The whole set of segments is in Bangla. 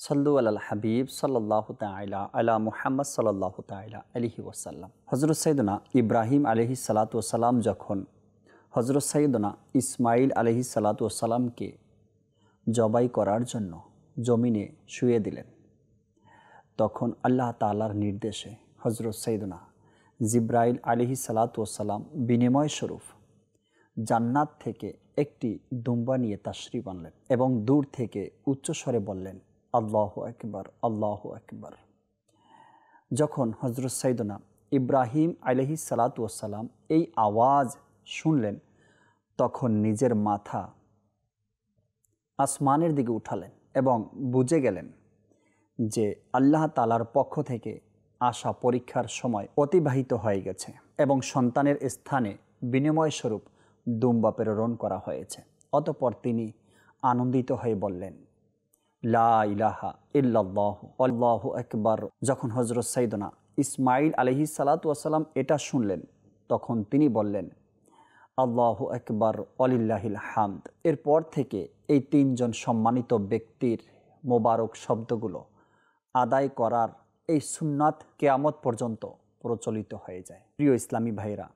সল্লু আল হাবিব সাল্লাল্লাহু তাআলা আলা মুহাম্মদ সাল্লাল্লাহু তাআলা আলাইহি ওয়াসাল্লাম। হযরত সাইয়েদনা ইব্রাহিম আলাইহিস সালাতু ওয়াসসালাম যখন হযরত সাইয়েদনা ইসমাঈল আলাইহিস সালাতু ওয়াসসালামকে জবাই করার জন্য জমিনে শুইয়ে দিলেন, তখন আল্লাহ তাআলার নির্দেশে হযরত সাইয়েদনা জিবরাইল আলাইহিস সালাতু ওয়াসসালাম বিনিময় স্বরূপ জান্নাত থেকে একটি দুম্বা নিয়ে তাশরিফ আনলেন এবং দূর থেকে উচ্চস্বরে বললেন, আল্লাহু আকবার, আল্লাহু আকবার। যখন হযরত সাইয়েদনা ইব্রাহিম আলাইহিস সালাতু ওয়াসসালাম এই আওয়াজ শুনলেন, তখন নিজের মাথা আসমানের দিকে উঠালেন এবং বুঝে গেলেন যে আল্লাহ তাআলার পক্ষ থেকে আসা পরীক্ষার সময় অতিবাহিত হয়ে গেছে এবং সন্তানের স্থানে বিনিময় স্বরূপ দুম্বা প্রেরণ করা হয়েছে। অতঃপর তিনি আনন্দিত হয়ে বললেন, লা ইলাহা ইল্লাল্লাহু আল্লাহু আকবার। যখন হযরত সাইয়েদনা ইসমাঈল আলাইহিস সালাতু ওয়াসসালাম এটা শুনলেন, তখন তিনি বললেন, আল্লাহু আকবার ওয়ালিল্লাহিল হামদ। এরপর থেকে এই তিনজন সম্মানিত ব্যক্তির মোবারক শব্দগুলো আদায় করার এই সুন্নাত কিয়ামত পর্যন্ত প্রচলিত হয়ে যায়। প্রিয় ইসলামী ভাইরা,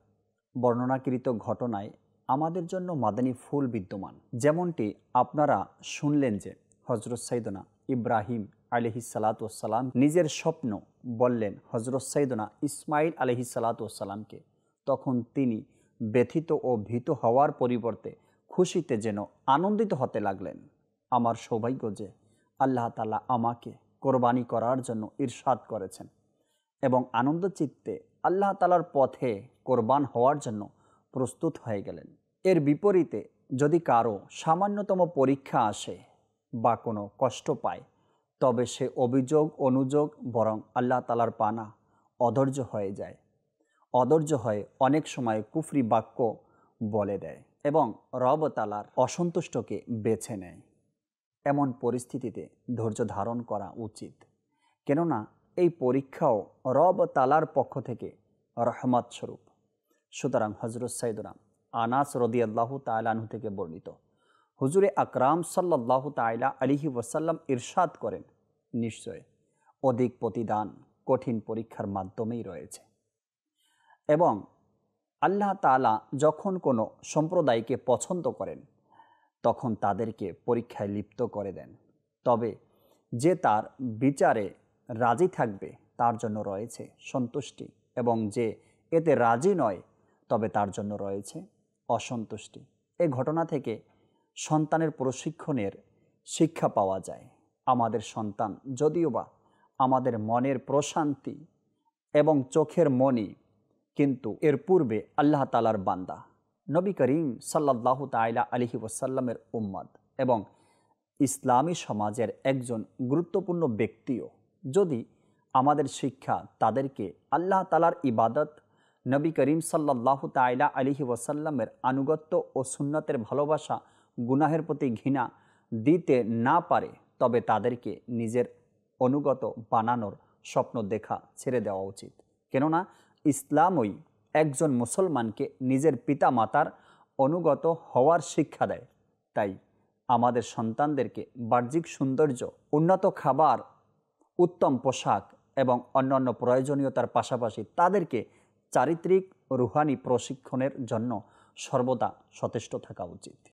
বর্ণনাকৃত ঘটনায় আমাদের জন্য মাদানী ফুল বিদ্যমান। যেমনটি আপনারা শুনলেন যে হযরত সাইয়েদনা ইব্রাহিম আলাইহিস সালাতু ওয়াসসালাম নিজের স্বপ্ন বললেন হযরত সাইয়েদনা ইসমাঈল আলাইহিস সালাতু ওয়াসসালামকে, তখন তিনি ব্যথিত ও ভীত হওয়ার পরিবর্তে খুশিতে যেন আনন্দিত হতে লাগলেন। আমার সৌভাগ্য যে আল্লাহ তাআলা আমাকে কোরবানি করার জন্য ইরশাদ করেছেন এবং আনন্দ চিত্তে আল্লাহ তাআলার পথে কোরবান হওয়ার জন্য প্রস্তুত হয়ে গেলেন। এর বিপরীতে যদি কারো সামান্যতম পরীক্ষা আসে বা কোনো কষ্ট পায়, তবে সে অভিযোগ অনুযোগ বরং আল্লাহ তাআলার পানা অধৈর্য হয়ে যায়। অধৈর্য হয়ে অনেক সময় কুফরি বাক্য বলে দেয় এবং রব তাআলার অসন্তুষ্টকে বেছে নেয়। এমন পরিস্থিতিতে ধৈর্য ধারণ করা উচিত, কেননা এই পরীক্ষাও রব তাআলার পক্ষ থেকে রহমত স্বরূপ। সুতরাং হযরত সাইয়েদনা আনাস রাদিয়াল্লাহু তাআলা আনহু থেকে বর্ণিত, হুজুরে আকরাম সাল্লাল্লাহু তাআলা আলাইহি ওয়াসাল্লাম ইরশাদ করেন, নিশ্চয় অধিক প্রতিদান কঠিন পরীক্ষার মাধ্যমেই রয়েছে এবং আল্লাহ তাআলা যখন কোনো সম্প্রদায়কে পছন্দ করেন তখন তাদেরকে পরীক্ষায় লিপ্ত করে দেন। তবে যে তার বিচারে রাজি থাকবে তার জন্য রয়েছে সন্তুষ্টি এবং যে এতে রাজি নয় তবে তার জন্য রয়েছে অসন্তুষ্টি। এই ঘটনা থেকে সন্তানের প্রশিক্ষণের শিক্ষা পাওয়া যায়। আমাদের সন্তান যদিও বা আমাদের মনের প্রশান্তি এবং চোখের মণি, কিন্তু এর পূর্বে আল্লাহ তাআলার বান্দা, নবী করিম সাল্লাল্লাহু তাআলা আলাইহি ওয়াসাল্লামের উম্মত এবং ইসলামী সমাজের একজন গুরুত্বপূর্ণ ব্যক্তিও যদি আমাদের শিক্ষা তাদেরকে আল্লাহ তাআলার ইবাদত, নবী করিম সাল্লাল্লাহু তাআলা আলাইহি ওয়াসাল্লামের আনুগত্য ও সুন্নতের ভালোবাসা, গুনাহের প্রতি ঘৃণা দিতে না পারে, তবে তাদেরকে নিজের অনুগত বানানোর স্বপ্ন দেখা ছেড়ে দেওয়া উচিত। কেননা ইসলামই একজন মুসলমানকে নিজের পিতা মাতার অনুগত হওয়ার শিক্ষা দেয়। তাই আমাদের সন্তানদেরকে বাহ্যিক সৌন্দর্য, উন্নত খাবার, উত্তম পোশাক এবং অন্যান্য প্রয়োজনীয়তার পাশাপাশি তাদেরকে চারিত্রিক রুহানি প্রশিক্ষণের জন্য সর্বদা সচেষ্ট থাকা উচিত।